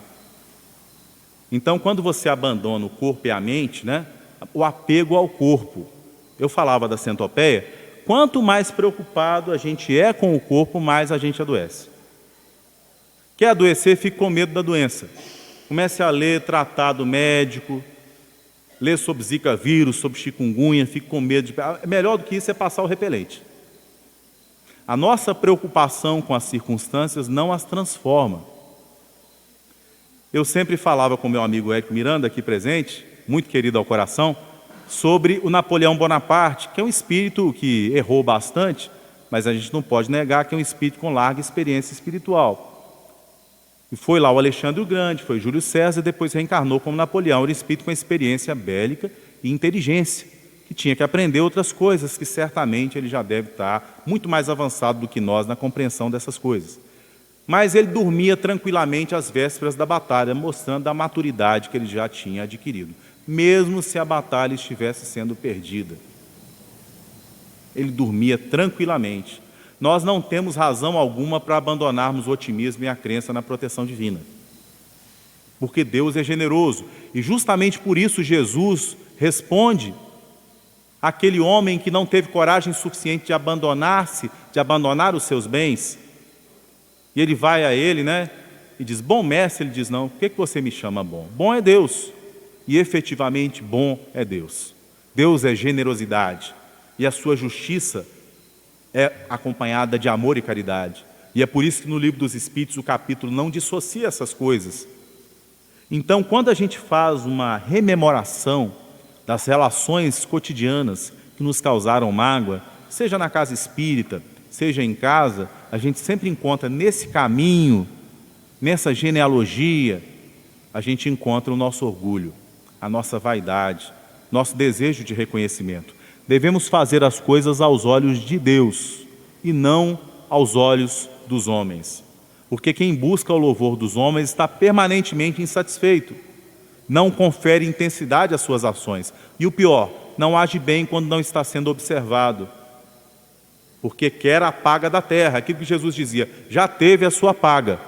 Então, quando você abandona o corpo e a mente, né, o apego ao corpo, eu falava da centopeia, quanto mais preocupado a gente é com o corpo, mais a gente adoece. Quer adoecer, fique com medo da doença. Comece a ler tratado médico, ler sobre zika vírus, sobre chikungunya, fique com medo. Melhor do que isso é passar o repelente. A nossa preocupação com as circunstâncias não as transforma. Eu sempre falava com meu amigo Érico Miranda, aqui presente, muito querido ao coração, sobre o Napoleão Bonaparte, que é um espírito que errou bastante, mas a gente não pode negar que é um espírito com larga experiência espiritual. E foi lá o Alexandre o Grande, foi Júlio César, e depois reencarnou como Napoleão, era um espírito com experiência bélica e inteligência, que tinha que aprender outras coisas, que certamente ele já deve estar muito mais avançado do que nós na compreensão dessas coisas. Mas ele dormia tranquilamente às vésperas da batalha, mostrando a maturidade que ele já tinha adquirido, mesmo se a batalha estivesse sendo perdida. Ele dormia tranquilamente. Nós não temos razão alguma para abandonarmos o otimismo e a crença na proteção divina, porque Deus é generoso, e justamente por isso Jesus responde àquele homem que não teve coragem suficiente de abandonar os seus bens. E ele vai a ele, né, e diz, bom mestre, ele diz, não, por que você me chama bom? Bom é Deus, e efetivamente bom é Deus. Deus é generosidade, e a sua justiça é acompanhada de amor e caridade. E é por isso que no Livro dos Espíritos o capítulo não dissocia essas coisas. Então, quando a gente faz uma rememoração das relações cotidianas que nos causaram mágoa, seja na casa espírita, seja em casa, a gente sempre encontra nesse caminho, nessa genealogia, a gente encontra o nosso orgulho, a nossa vaidade, nosso desejo de reconhecimento. Devemos fazer as coisas aos olhos de Deus e não aos olhos dos homens. Porque quem busca o louvor dos homens está permanentemente insatisfeito, não confere intensidade às suas ações. E o pior, não age bem quando não está sendo observado, porque quer a paga da terra. Aquilo que Jesus dizia, já teve a sua paga.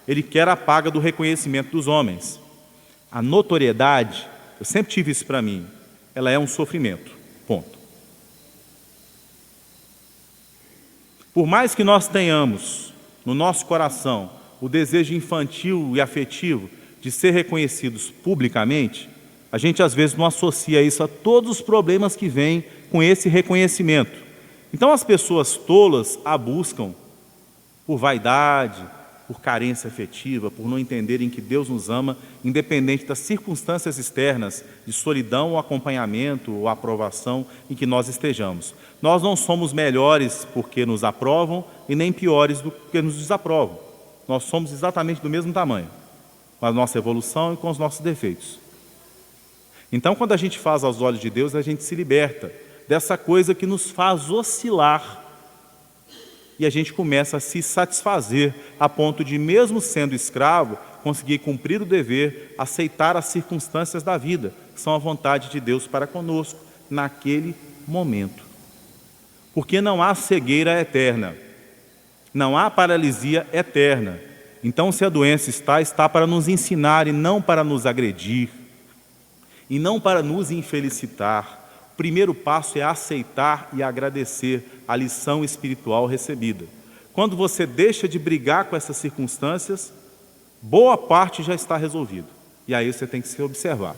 Ele quer a paga do reconhecimento dos homens. A notoriedade, eu sempre tive isso para mim, ela é um sofrimento, ponto. Por mais que nós tenhamos no nosso coração o desejo infantil e afetivo de ser reconhecidos publicamente, a gente às vezes não associa isso a todos os problemas que vêm com esse reconhecimento. Então as pessoas tolas a buscam por vaidade, por carência afetiva, por não entenderem que Deus nos ama, independente das circunstâncias externas, de solidão ou acompanhamento ou aprovação em que nós estejamos. Nós não somos melhores porque nos aprovam e nem piores do que nos desaprovam. Nós somos exatamente do mesmo tamanho, com a nossa evolução e com os nossos defeitos. Então, quando a gente faz aos olhos de Deus, a gente se liberta dessa coisa que nos faz oscilar, e a gente começa a se satisfazer a ponto de, mesmo sendo escravo, conseguir cumprir o dever, aceitar as circunstâncias da vida, que são a vontade de Deus para conosco, naquele momento. Porque não há cegueira eterna, não há paralisia eterna. Então, se a doença está para nos ensinar e não para nos agredir, e não para nos infelicitar. O primeiro passo é aceitar e agradecer a lição espiritual recebida. Quando você deixa de brigar com essas circunstâncias, boa parte já está resolvido. E aí você tem que se observar.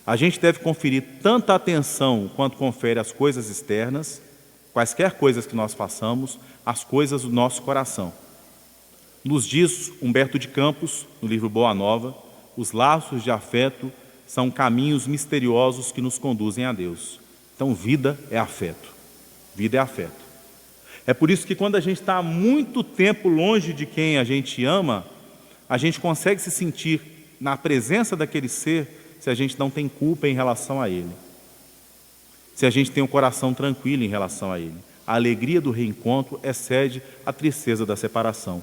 A gente deve conferir tanta atenção quanto confere às coisas externas, quaisquer coisas que nós façamos, as coisas do nosso coração. Nos diz Humberto de Campos, no livro Boa Nova, os laços de afeto são caminhos misteriosos que nos conduzem a Deus. Então, vida é afeto. Vida é afeto. É por isso que quando a gente está há muito tempo longe de quem a gente ama, a gente consegue se sentir na presença daquele ser se a gente não tem culpa em relação a ele. Se a gente tem um coração tranquilo em relação a ele. A alegria do reencontro excede a tristeza da separação.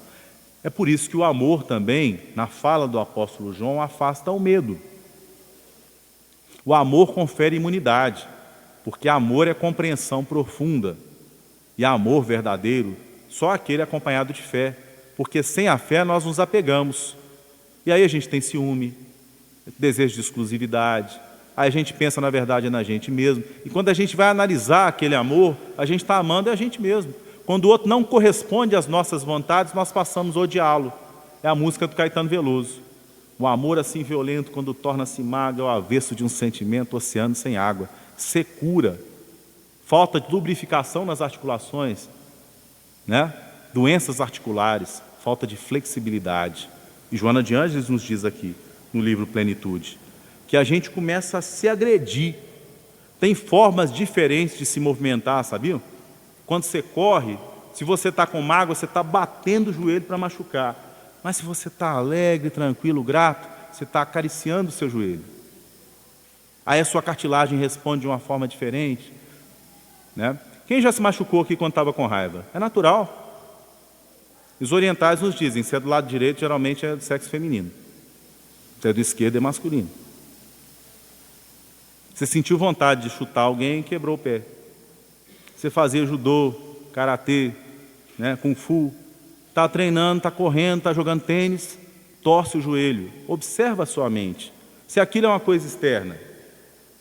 É por isso que o amor também, na fala do apóstolo João, afasta o medo. O amor confere imunidade, porque amor é compreensão profunda. E amor verdadeiro, só aquele acompanhado de fé, porque sem a fé nós nos apegamos. E aí a gente tem ciúme, desejo de exclusividade, aí a gente pensa na verdade na gente mesmo. E quando a gente vai analisar aquele amor, a gente está amando a gente mesmo. Quando o outro não corresponde às nossas vontades, nós passamos a odiá-lo. É a música do Caetano Veloso. O amor assim violento, quando torna-se magro, é o avesso de um sentimento, oceano sem água. Secura, falta de lubrificação nas articulações, né? Doenças articulares, falta de flexibilidade. E Joana de Ângeles nos diz aqui, no livro Plenitude, que a gente começa a se agredir. Tem formas diferentes de se movimentar, sabiam? Quando você corre, se você está com mágoa, você está batendo o joelho para machucar. Mas se você está alegre, tranquilo, grato, você está acariciando o seu joelho. Aí a sua cartilagem responde de uma forma diferente, né? Quem já se machucou aqui quando estava com raiva? É natural. Os orientais nos dizem, se é do lado direito, geralmente é do sexo feminino. Se é do esquerdo, é masculino. Você sentiu vontade de chutar alguém e quebrou o pé. Você fazia judô, karatê, né, kung fu, está treinando, está correndo, está jogando tênis, torce o joelho. Observa a sua mente. Se aquilo é uma coisa externa,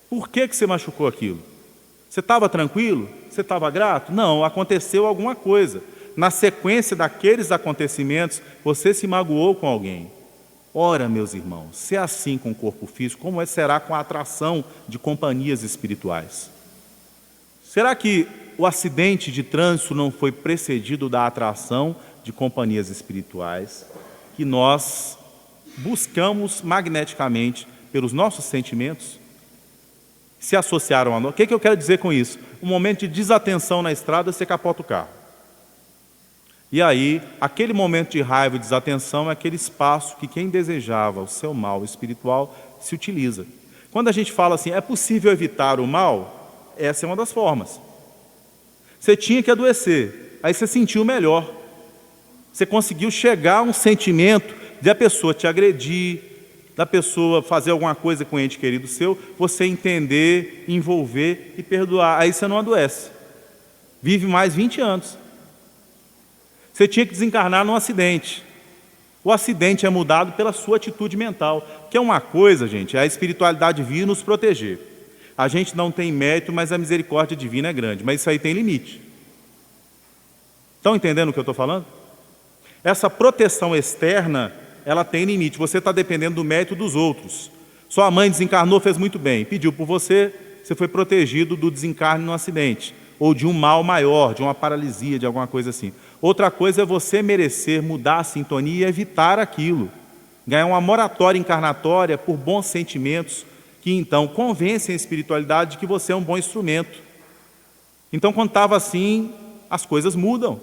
por que você machucou aquilo? Você estava tranquilo? Você estava grato? Não, aconteceu alguma coisa. Na sequência daqueles acontecimentos, você se magoou com alguém. Ora, meus irmãos, se é assim com o corpo físico, como será com a atração de companhias espirituais? Será que o acidente de trânsito não foi precedido da atração de companhias espirituais que nós buscamos magneticamente pelos nossos sentimentos? Se associaram a nós. O que eu quero dizer com isso? Um momento de desatenção na estrada, você capota o carro. E aí, aquele momento de raiva e desatenção é aquele espaço que quem desejava o seu mal espiritual se utiliza. Quando a gente fala assim, é possível evitar o mal? Essa é uma das formas. Você tinha que adoecer, aí você sentiu melhor. Você conseguiu chegar a um sentimento de a pessoa te agredir, da pessoa fazer alguma coisa com o ente querido seu, você entender, envolver e perdoar. Aí você não adoece. Vive mais 20 anos. Você tinha que desencarnar num acidente. O acidente é mudado pela sua atitude mental, que é uma coisa, gente, a espiritualidade vir nos proteger. A gente não tem mérito, mas a misericórdia divina é grande. Mas isso aí tem limite. Estão entendendo o que eu estou falando? Essa proteção externa, ela tem limite. Você está dependendo do mérito dos outros. Sua mãe desencarnou, fez muito bem. Pediu por você, você foi protegido do desencarne no acidente. Ou de um mal maior, de uma paralisia, de alguma coisa assim. Outra coisa é você merecer mudar a sintonia e evitar aquilo. Ganhar uma moratória encarnatória por bons sentimentos, que então convencem a espiritualidade de que você é um bom instrumento. Então, quando estava assim, as coisas mudam.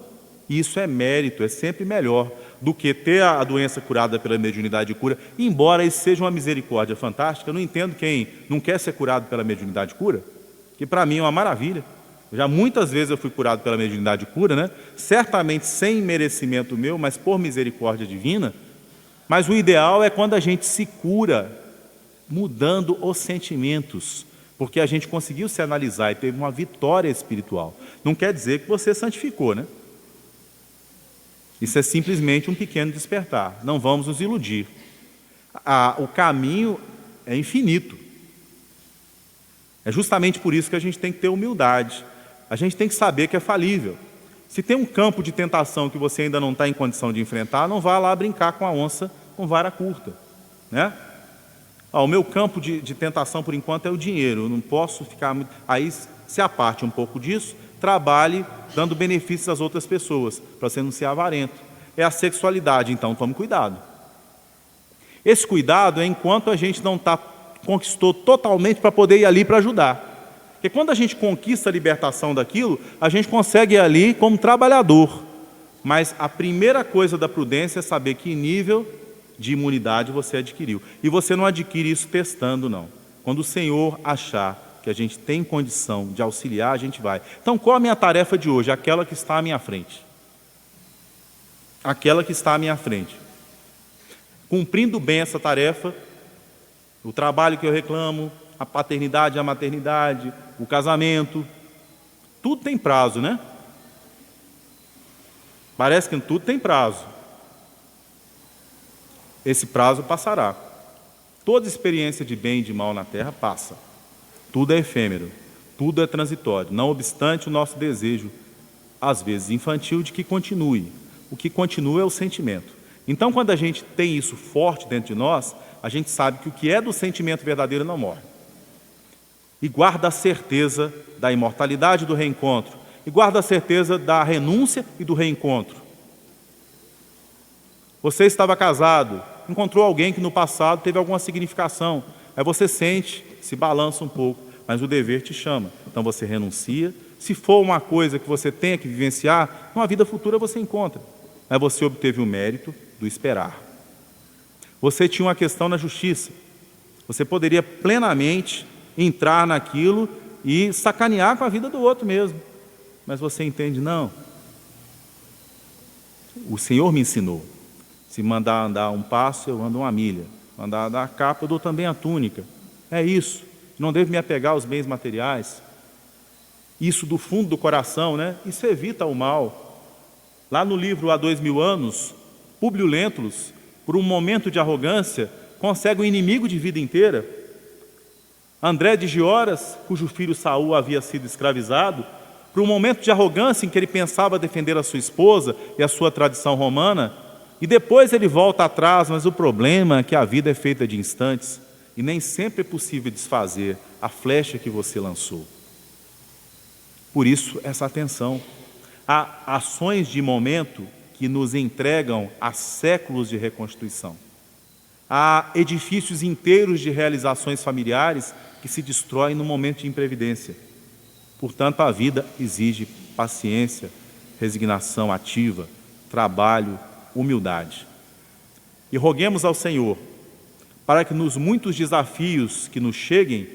E isso é mérito, é sempre melhor do que ter a doença curada pela mediunidade de cura. Embora isso seja uma misericórdia fantástica, eu não entendo quem não quer ser curado pela mediunidade de cura, que para mim é uma maravilha. Já muitas vezes eu fui curado pela mediunidade de cura, né? Certamente sem merecimento meu, mas por misericórdia divina. Mas o ideal é quando a gente se cura mudando os sentimentos, porque a gente conseguiu se analisar e teve uma vitória espiritual. Não quer dizer que você santificou, né? Isso é simplesmente um pequeno despertar. Não vamos nos iludir. O caminho é infinito. É justamente por isso que a gente tem que ter humildade. A gente tem que saber que é falível. Se tem um campo de tentação que você ainda não está em condição de enfrentar, não vá lá brincar com a onça com vara curta, né? O meu campo de tentação, por enquanto, é o dinheiro. Eu não posso ficar... Aí, se aparte um pouco disso, trabalhe dando benefícios às outras pessoas, para você não ser avarento. É a sexualidade, então tome cuidado. Esse cuidado é enquanto a gente não conquistou totalmente para poder ir ali para ajudar. Porque quando a gente conquista a libertação daquilo, a gente consegue ir ali como trabalhador. Mas a primeira coisa da prudência é saber que nível de imunidade você adquiriu. E você não adquire isso testando, não. Quando o Senhor achar que a gente tem condição de auxiliar, a gente vai. Então, qual a minha tarefa de hoje? Aquela que está à minha frente. Aquela que está à minha frente. Cumprindo bem essa tarefa, o trabalho que eu reclamo, a paternidade, a maternidade, o casamento. Tudo tem prazo, né? Parece que tudo tem prazo. Esse prazo passará. Toda experiência de bem e de mal na terra passa. Tudo é efêmero, tudo é transitório, não obstante o nosso desejo, às vezes infantil, de que continue. O que continua é o sentimento. Então, quando a gente tem isso forte dentro de nós, a gente sabe que o que é do sentimento verdadeiro não morre. E guarda a certeza da imortalidade do reencontro. E guarda a certeza da renúncia e do reencontro. Você estava casado, encontrou alguém que no passado teve alguma significação. Aí você sente, se balança um pouco, mas o dever te chama. Então você renuncia. Se for uma coisa que você tenha que vivenciar, numa vida futura você encontra. Aí você obteve o mérito do esperar. Você tinha uma questão na justiça. Você poderia plenamente entrar naquilo e sacanear com a vida do outro mesmo. Mas você entende, não. O Senhor me ensinou. Se mandar andar um passo, eu ando uma milha. Mandar andar a capa, eu dou também a túnica. É isso. Não devo me apegar aos bens materiais. Isso do fundo do coração, né? Isso evita o mal. Lá no livro Há 2000 anos, Públio Lentulus, por um momento de arrogância, consegue um inimigo de vida inteira. André de Gioras, cujo filho Saul havia sido escravizado, por um momento de arrogância em que ele pensava defender a sua esposa e a sua tradição romana, e depois ele volta atrás, mas o problema é que a vida é feita de instantes e nem sempre é possível desfazer a flecha que você lançou. Por isso, essa atenção. Há ações de momento que nos entregam a séculos de reconstituição. Há edifícios inteiros de realizações familiares que se destroem no momento de imprevidência. Portanto, a vida exige paciência, resignação ativa, trabalho, humildade. E roguemos ao Senhor para que nos muitos desafios que nos cheguem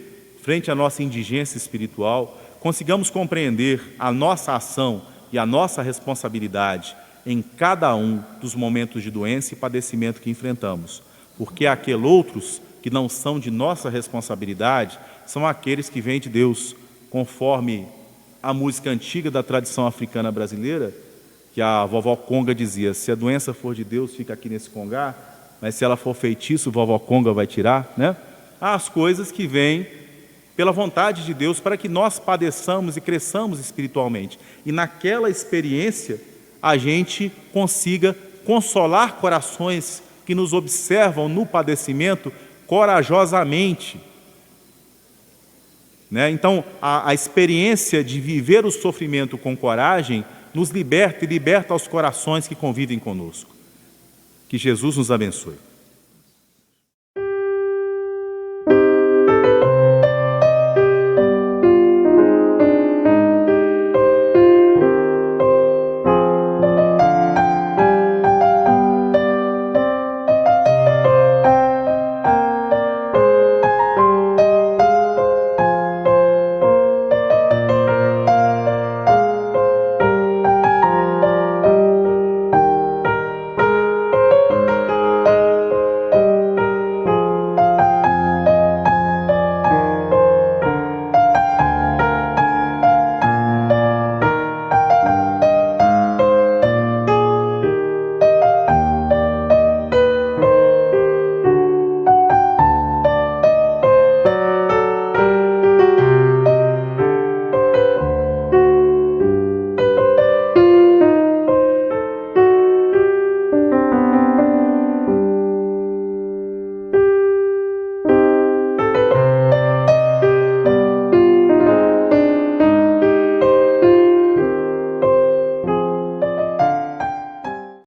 frente à nossa indigência espiritual, consigamos compreender a nossa ação e a nossa responsabilidade em cada um dos momentos de doença e padecimento que enfrentamos. Porque aqueles outros que não são de nossa responsabilidade são aqueles que vêm de Deus, conforme a música antiga da tradição africana brasileira, que a vovó Conga dizia: se a doença for de Deus, fica aqui nesse congá, mas se ela for feitiço, vovó Conga vai tirar, né? Há as coisas que vêm pela vontade de Deus para que nós padeçamos e cresçamos espiritualmente. E naquela experiência, a gente consiga consolar corações que nos observam no padecimento corajosamente. Né? Então, a experiência de viver o sofrimento com coragem nos liberta e liberta os corações que convivem conosco. Que Jesus nos abençoe.